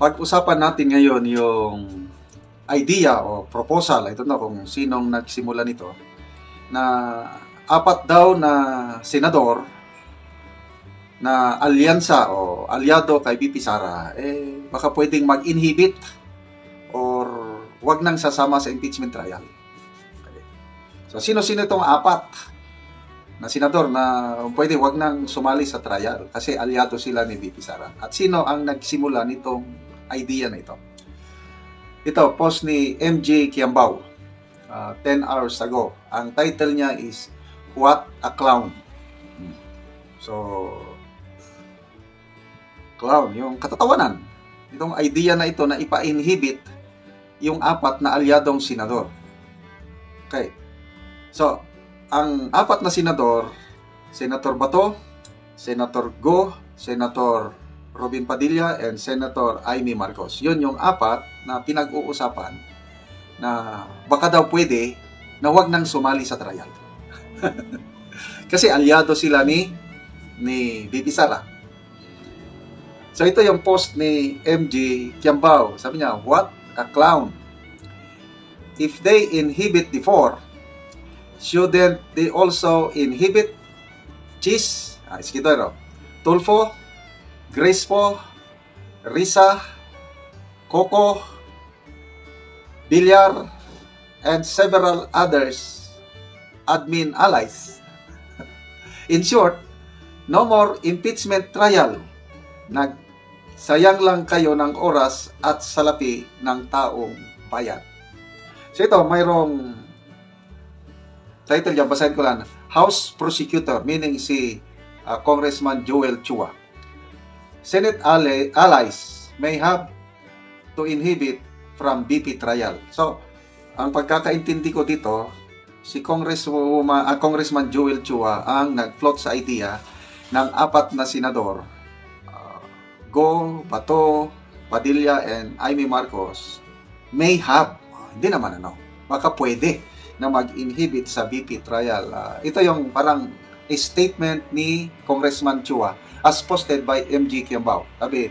Pag-usapan natin ngayon yung idea o proposal, ito na kung sinong nagsimula nito, na apat daw na senador na alyansa o alyado kay VP Sara, baka pwedeng mag-inhibit or wag nang sasama sa impeachment trial. Okay. So, sino-sino itong apat na senador na pwede wag nang sumali sa trial kasi alyado sila ni VP Sara? At sino ang nagsimula nitong idea na ito? Ito, post ni MJ Kiambao, 10 hours ago. Ang title niya is, What a Clown. So, clown, yung katatawanan. Itong idea na ito na ipa-inhibit yung apat na alyadong senador. Okay. So, ang apat na senador, Senator Bato, Senator Go, Senator Robin Padilla, and Senator Amy Marcos. Yun yung apat na pinag-uusapan na baka daw pwede na wag nang sumali sa trial. Kasi alyado sila ni VP Sara. So ito yung post ni MJ Kiambao. Sabi niya, what a clown. If they inhibit the four, shouldn't they also inhibit Chis, Iskidoro, Tulfo, Grace-po, Risa, Coco, Villar, and several others admin allies? In short, no more impeachment trial. Nagsayang lang kayo ng oras at salapi ng taong bayan. So ito, mayroong title dyan, basahin ko lang. House Prosecutor, meaning si Congressman Joel Chua. Senate allies may have to inhibit from BP trial. So, ang pagkakaintindi ko dito, si Congressman Joel Chua ang nag-float sa idea ng apat na senador, Go, Bato, Padilla, and Amy Marcos, may have, hindi naman baka pwede na mag-inhibit sa BP trial. Ito yung parang statement ni Congressman Chua as posted by MJ Kiambao. Sabi,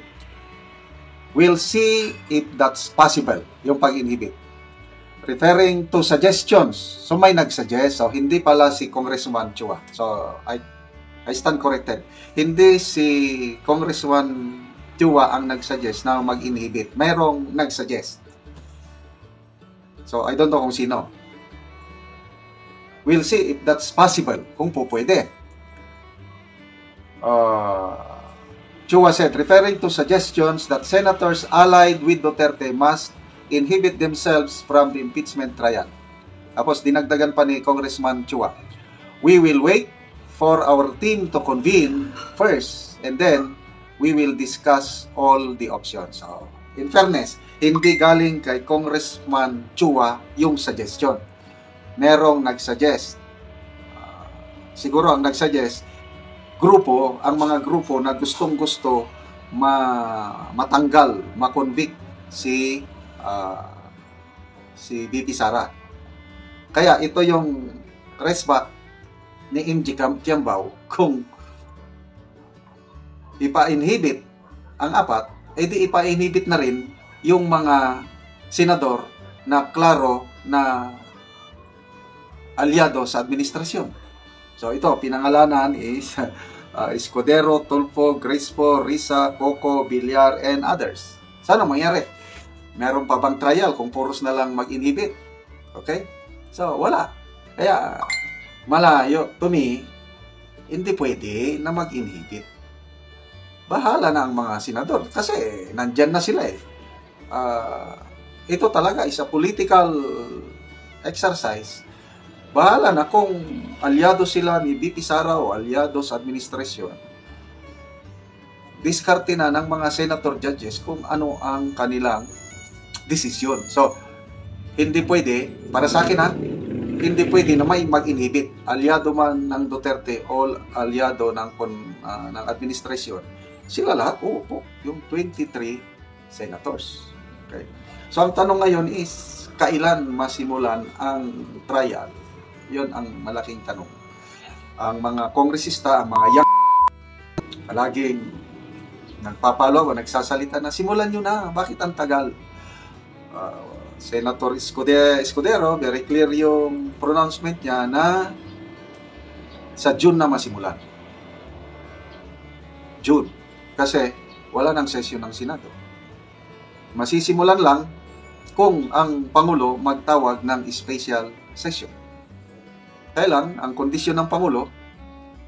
we'll see if that's possible, yung pag-inhibit. Referring to suggestions. So may nag-suggest. So hindi pala si Congressman Chua. So I stand corrected. Hindi si Congressman Chua ang nag-suggest na mag-inhibit. Mayroong nag-suggest. So I don't know kung sino. We'll see if that's possible. Kung po pwede. Chua said, referring to suggestions that senators allied with Duterte must inhibit themselves from the impeachment trial. Tapos dinagdagan pa ni Congressman Chua, we will wait for our team to convene first and then we will discuss all the options. So, in fairness, hindi galing kay Congressman Chua yung suggestion. Merong nagsuggest. Siguro ang nagsuggest, ang mga grupo na gustong-gusto matanggal, makonvict si VP Sara. Kaya ito yung resbat ni MJ Kiambao kung ipa-inhibit ang apat, edi ipa-inhibit na rin yung mga senador na klaro na alyado sa administrasyon. So ito, pinangalanan is Escudero, Tulfo, Grace-po, Risa, Coco, Villar, and others. Sana mangyari? Meron pa bang trial kung puros na lang mag-inhibit? Okay? So, wala. Kaya, malayo, to me, hindi pwede na mag-inhibit. Bahala na ang mga senador kasi nandyan na sila ito talaga is a political exercise. Bahala na kung alyado sila ni VP Sara o alyado sa administrasyon. Diskarte na ng mga senator judges kung ano ang kanilang desisyon. So, hindi pwede, para sa akin hindi pwede na may mag-inhibit. Alyado man ng Duterte o alyado ng administrasyon. Sila lahat, yung 23 senators. Okay. So, ang tanong ngayon is, kailan masimulan ang trial? Yun ang malaking tanong. Ang mga kongresista, ang mga palaging nagpapalo o nagsasalita na, simulan nyo na, bakit ang tagal? Senator Escudero, very clear yung pronouncement niya na sa June na masimulan. June. Kasi wala nang session ng Senado. Masisimulan lang kung ang Pangulo magtawag ng special session. Kailan, ang kondisyon ng Pangulo,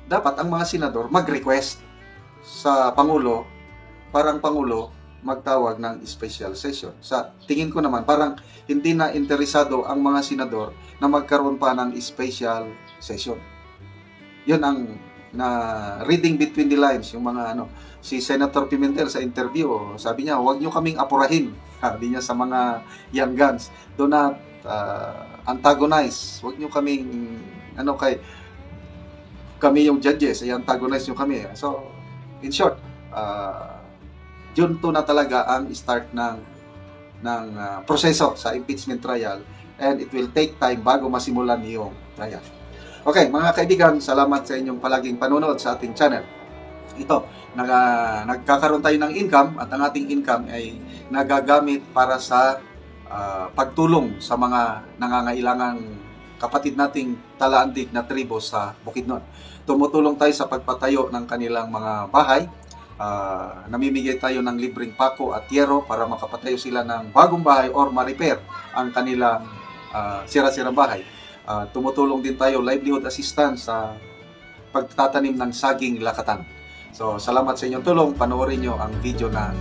dapat ang mga senador mag-request sa Pangulo para ang Pangulo magtawag ng special session. Sa tingin ko naman, parang hindi na interesado ang mga senador na magkaroon pa ng special session. Yun ang na reading between the lines, yung mga si Senator Pimentel sa interview, sabi niya, huwag nyo kaming apurahin, sabi niya sa mga young guns, do not antagonize, huwag nyo kaming kami yung judges, ay antagonize nyo kami. So in short, June 2 na talaga ang start ng proseso sa impeachment trial, and it will take time bago masimulan yung trial. Okay, mga kaibigan, salamat sa inyong palaging panonood sa ating channel. Ito, nagkakaroon tayo ng income, at ang ating income ay nagagamit para sa pagtulong sa mga nangangailangang kapatid nating talaandig na tribo sa Bukidnon. Tumutulong tayo sa pagpatayo ng kanilang mga bahay. Namimigay tayo ng libreng pako at yero para makapatayo sila ng bagong bahay or ma-repair ang kanilang sira-sirang bahay. Tumutulong din tayo livelihood assistance sa pagtatanim ng saging lakatan. So, salamat sa inyong tulong. Panoorin nyo ang video na